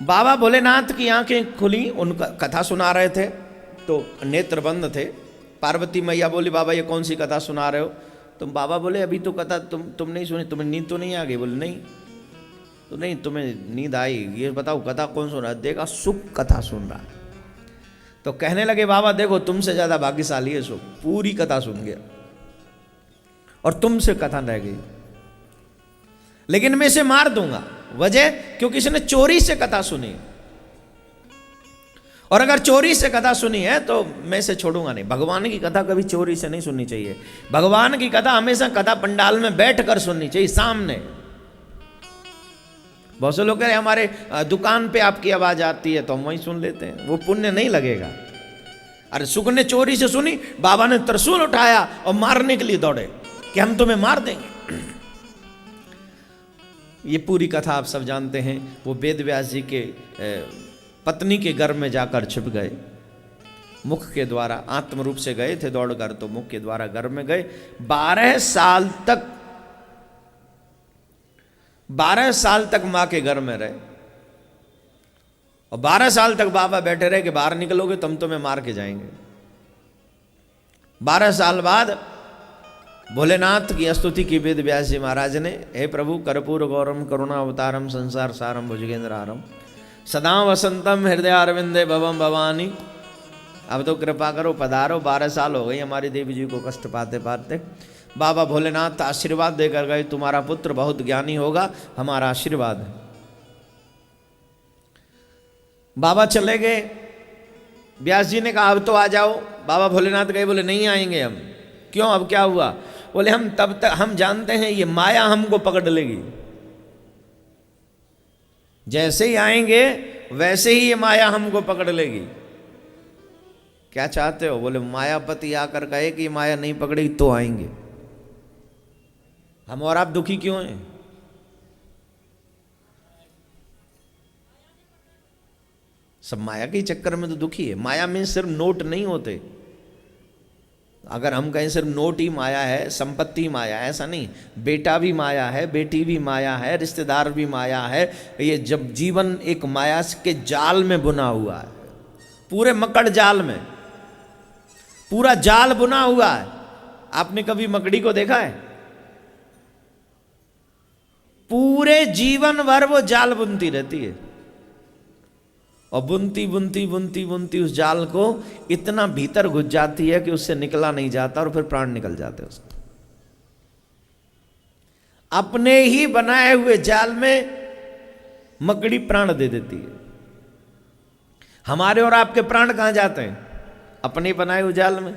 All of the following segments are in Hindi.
बाबा भोलेनाथ की आंखें खुली, उनका कथा सुना रहे थे तो नेत्र बंद थे। पार्वती मैया बोली बाबा ये कौन सी कथा सुना रहे हो? तो बाबा बोले अभी तो कथा तुम नहीं सुनी, तुम्हें नींद तो नहीं आ गई? बोले नहीं। तो नहीं तुम्हें नींद आई, ये बताओ कथा कौन सुन रहा है? देखा सुख कथा सुन रहा है। तो कहने लगे बाबा देखो तुमसे ज्यादा भाग्यशाली है सुख, पूरी कथा सुन गया और तुमसे कथा रह गई, लेकिन मैं इसे मार दूंगा। वजह क्योंकि इसने चोरी से कथा सुनी, और अगर चोरी से कथा सुनी है तो मैं इसे छोड़ूंगा नहीं। भगवान की कथा कभी चोरी से नहीं सुननी चाहिए। भगवान की कथा हमेशा कथा पंडाल में बैठकर सुननी चाहिए, सामने। बहुत से लोग कह रहे हमारे दुकान पे आपकी आवाज आती है तो हम वहीं सुन लेते हैं, वो पुण्य नहीं लगेगा। अरे सुख ने चोरी से सुनी, बाबा ने त्रिशूल उठाया और मारने के लिए दौड़े कि हम तुम्हें मार देंगे। ये पूरी कथा आप सब जानते हैं। वो वेद व्यास जी के पत्नी के घर में जाकर छिप गए, मुख के द्वारा, आत्म रूप से गए थे दौड़कर, तो मुख के द्वारा घर में गए। 12 साल तक मां के घर में रहे, और 12 साल तक बाबा बैठे रहे कि बाहर निकलोगे तो हम तुम्हें मार के जाएंगे। 12 साल बाद भोलेनाथ की स्तुति की वेद व्यास जी महाराज ने, हे प्रभु कर्पूर गौरम करुणा अवतारम संसार सारम भुजगेंद्रारम सदा वसंतम हृदय अरविंदे भवम भवानी, अब तो कृपा करो पधारो। 12 साल हो गई हमारी देवी जी को कष्ट पाते पाते। बाबा भोलेनाथ आशीर्वाद देकर गए, तुम्हारा पुत्र बहुत ज्ञानी होगा, हमारा आशीर्वाद है। बाबा चले गए। व्यास जी ने कहा अब तो आ जाओ। बाबा भोलेनाथ गए, बोले नहीं आएंगे हम। क्यों, अब क्या हुआ? बोले हम तब तक, हम जानते हैं ये माया हमको पकड़ लेगी, जैसे ही आएंगे वैसे ही ये माया हमको पकड़ लेगी। क्या चाहते हो? बोले मायापति आकर कहे कि माया नहीं पकड़ेगी तो आएंगे। हम और आप दुखी क्यों हैं? सब माया के चक्कर में तो दुखी है। माया में सिर्फ नोट नहीं होते। अगर हम कहें सिर्फ नोट ही माया है, संपत्ति माया है, ऐसा नहीं। बेटा भी माया है, बेटी भी माया है, रिश्तेदार भी माया है। ये जब जीवन एक माया के जाल में बुना हुआ है, पूरे मकड़ जाल में, पूरा जाल बुना हुआ है। आपने कभी मकड़ी को देखा है? पूरे जीवन भर वो जाल बुनती रहती है, और बुनती बुनती बुनती बुनती उस जाल को इतना भीतर घुस जाती है कि उससे निकला नहीं जाता, और फिर प्राण निकल जाते उसके। अपने ही बनाए हुए जाल में मकड़ी प्राण दे देती है। हमारे और आपके प्राण कहां जाते हैं? अपने बनाए हुए जाल में।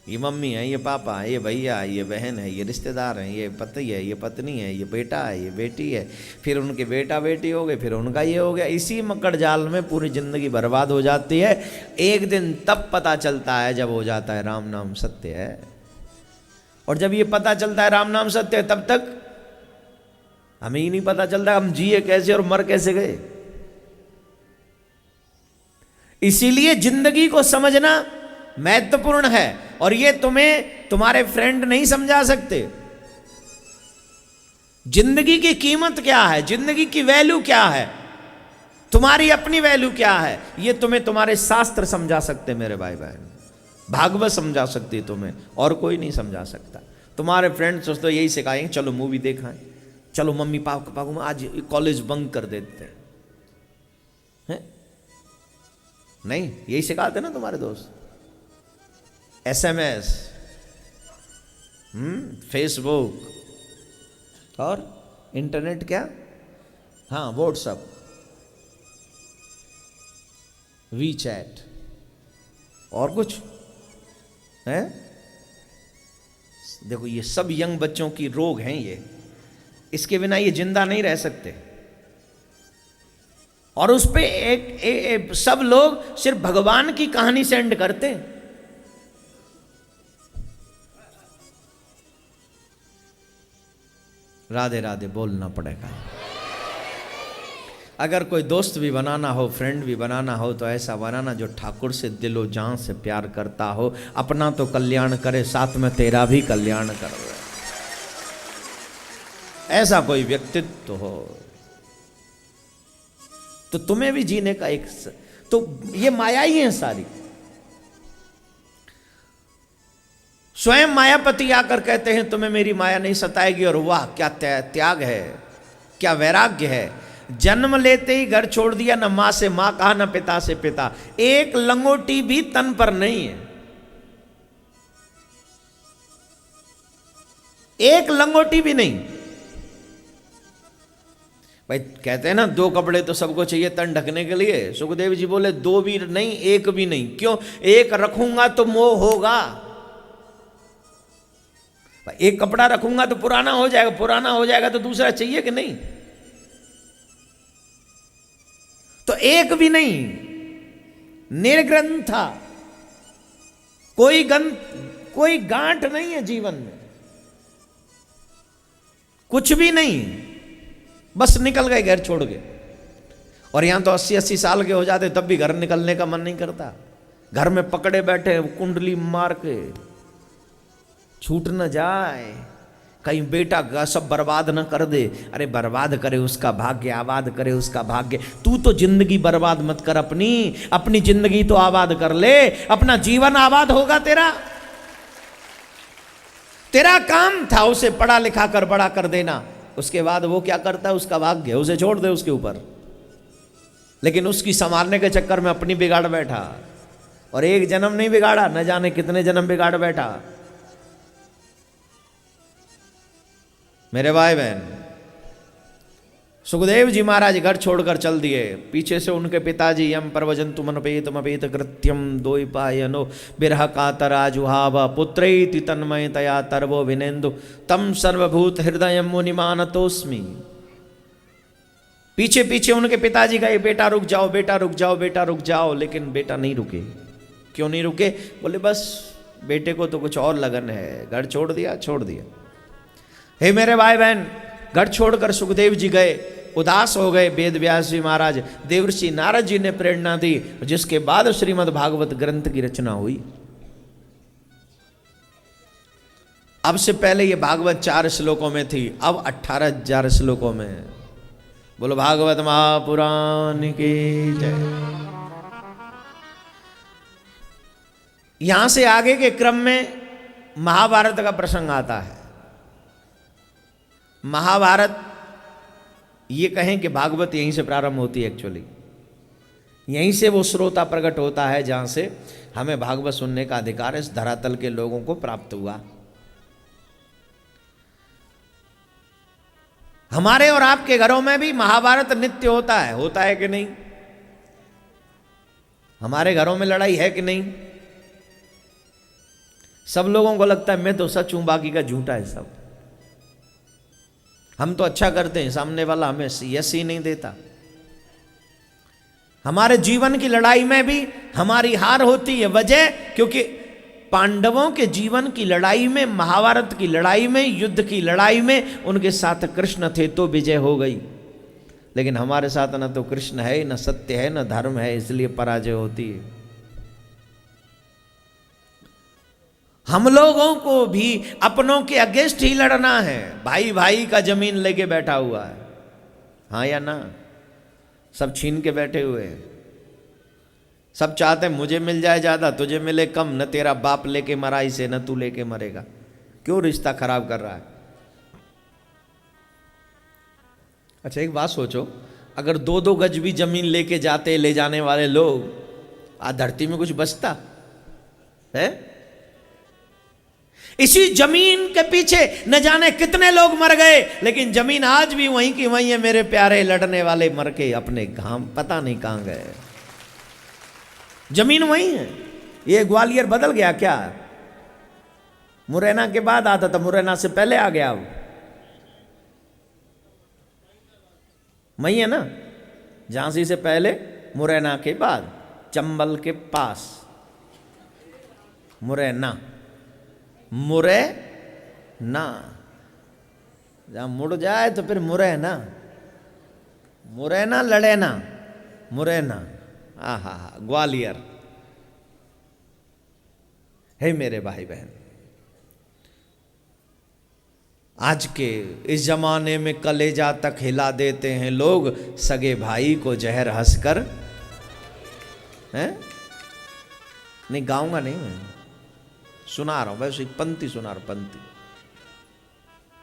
ये मम्मी है, ये पापा है, ये भैया है, ये बहन है, ये रिश्तेदार हैं, ये पति है, ये पत्नी है, ये बेटा है, ये बेटी है, फिर उनके बेटा बेटी हो गए, फिर उनका ये हो गया। इसी मकड़ जाल में पूरी जिंदगी बर्बाद हो जाती है। एक दिन तब पता चलता है जब हो जाता है राम नाम सत्य है। और जब ये पता चलता है राम नाम सत्य है, तब तक हमें ही नहीं पता चलता हम जिए कैसे और मर कैसे गए। इसीलिए जिंदगी को समझना महत्वपूर्ण है, और ये तुम्हें तुम्हारे फ्रेंड नहीं समझा सकते। जिंदगी की कीमत क्या है, जिंदगी की वैल्यू क्या है, तुम्हारी अपनी वैल्यू क्या है, ये तुम्हें तुम्हारे शास्त्र समझा सकते मेरे भाई बहन। भागवत समझा सकती तुम्हें, और कोई नहीं समझा सकता। तुम्हारे फ्रेंड्स दोस्तों यही सिखाएंगे, चलो मूवी देखाएं, चलो मम्मी पापा को आज कॉलेज बंक कर देते हैं, नहीं यही सिखाते ना तुम्हारे दोस्त। SMS, फेसबुक और इंटरनेट, क्या, हाँ व्हाट्सएप, वीचैट, और कुछ है। देखो ये सब यंग बच्चों की रोग हैं ये, इसके बिना ये जिंदा नहीं रह सकते। और उस पे एक सब लोग सिर्फ भगवान की कहानी सेंड करते हैं। राधे राधे बोलना पड़ेगा। अगर कोई दोस्त भी बनाना हो, फ्रेंड भी बनाना हो, तो ऐसा बनाना जो ठाकुर से दिलो जान से प्यार करता हो, अपना तो कल्याण करे साथ में तेरा भी कल्याण करे, ऐसा कोई व्यक्तित्व हो। तो तुम्हें भी जीने का एक तो ये माया ही है सारी। स्वयं मायापति आकर कहते हैं तुम्हें मेरी माया नहीं सताएगी, और वाह क्या त्याग है, क्या वैराग्य है। जन्म लेते ही घर छोड़ दिया, न मां से मां कहा, न पिता से पिता, एक लंगोटी भी तन पर नहीं है, एक लंगोटी भी नहीं। भाई कहते हैं ना दो कपड़े तो सबको चाहिए तन ढकने के लिए, सुखदेव जी बोले दो भी नहीं, एक भी नहीं। क्यों? एक रखूंगा तो मोह होगा। एक कपड़ा रखूंगा तो पुराना हो जाएगा, पुराना हो जाएगा तो दूसरा चाहिए कि नहीं? तो एक भी नहीं, निर्ग्रंथ था, कोई गांठ नहीं है जीवन में, कुछ भी नहीं, बस निकल गए घर छोड़ के। और यहां तो 80-80 साल के हो जाते तब भी घर निकलने का मन नहीं करता, घर में पकड़े बैठे कुंडली मार के, छूट न जाए, कहीं बेटा सब बर्बाद न कर दे। अरे बर्बाद करे उसका भाग्य, आबाद करे उसका भाग्य। तू तो जिंदगी बर्बाद मत कर, अपनी जिंदगी तो आबाद कर ले, अपना जीवन आबाद होगा तेरा। तेरा काम था उसे पढ़ा लिखा कर बड़ा कर देना, उसके बाद वो क्या करता है उसका भाग्य, उसे छोड़ दे उसके ऊपर। लेकिन उसकी संभालने के चक्कर में अपनी बिगाड़ बैठा, और एक जन्म नहीं बिगाड़ा, न जाने कितने जन्म बिगाड़ बैठा। मेरे भाई बहन, सुखदेव जी महाराज घर छोड़कर चल दिए। पीछे से उनके पिताजी यम परवजंतु मनपेत कृत्यम द्वैपायनो बिरह कातराजुहाव पुत्रैति तन्मयतया तरवो विनेन्दु तम सर्वभूत हृदय मुनिमानतोस्मि। पीछे पीछे उनके पिताजी गए, बेटा रुक जाओ, बेटा रुक जाओ, बेटा रुक जाओ। लेकिन बेटा नहीं रुके। क्यों नहीं रुके? बोले बस बेटे को तो कुछ और लगन है, घर छोड़ दिया, छोड़ दिया। हे मेरे भाई बहन, घर छोड़कर सुखदेव जी गए, उदास हो गए। वेद व्यास जी महाराज, देवर्षि नारद जी ने प्रेरणा दी, जिसके बाद श्रीमद् भागवत ग्रंथ की रचना हुई। अब से पहले ये भागवत 4 श्लोकों में थी, अब 18,000 श्लोकों में। बोलो भागवत महापुराण की जय। यहां से आगे के क्रम में महाभारत का प्रसंग आता है। महाभारत, ये कहें कि भागवत यहीं से प्रारंभ होती है। एक्चुअली यहीं से वो श्रोता प्रकट होता है जहां से हमें भागवत सुनने का अधिकार इस धरातल के लोगों को प्राप्त हुआ। हमारे और आपके घरों में भी महाभारत नित्य होता है कि नहीं? हमारे घरों में लड़ाई है कि नहीं? सब लोगों को लगता है मैं तो सच हूं, बाकी का झूठा है सब। हम तो अच्छा करते हैं, सामने वाला हमें यस ही नहीं देता। हमारे जीवन की लड़ाई में भी हमारी हार होती है। वजह क्योंकि पांडवों के जीवन की लड़ाई में, महाभारत की लड़ाई में, युद्ध की लड़ाई में उनके साथ कृष्ण थे तो विजय हो गई। लेकिन हमारे साथ न तो कृष्ण है, न सत्य है, न धर्म है, इसलिए पराजय होती है। हम लोगों को भी अपनों के अगेंस्ट ही लड़ना है। भाई भाई का जमीन लेके बैठा हुआ है, हाँ या ना? सब छीन के बैठे हुए हैं। सब चाहते हैं मुझे मिल जाए ज्यादा, तुझे मिले कम। न तेरा बाप लेके मरा इसे, न तू लेके मरेगा। क्यों रिश्ता खराब कर रहा है? अच्छा एक बात सोचो, अगर 2-2 गज भी जमीन लेके जाते ले जाने वाले लोग, आज धरती में कुछ बचता है? इसी जमीन के पीछे न जाने कितने लोग मर गए, लेकिन जमीन आज भी वहीं की वहीं है। मेरे प्यारे लड़ने वाले मर के अपने घाम पता नहीं कहां गए, जमीन वहीं है। ये ग्वालियर बदल गया क्या? मुरैना के बाद आता था, मुरैना से पहले आ गया। अब वहीं है ना, झांसी से पहले, मुरैना के बाद, चंबल के पास मुरैना। मुरैना जहां मुड़ जाए तो फिर मुरैना, मुरैना लड़ैना, मुरैना, आहा ग्वालियर। हे मेरे भाई बहन, आज के इस जमाने में कलेजा तक हिला देते हैं लोग, सगे भाई को जहर हंसकर, हैं? नहीं गाऊंगा नहीं मैं, सुना रहा हूं, बस एक पंक्ति सुना रहा हूं, पंक्ति।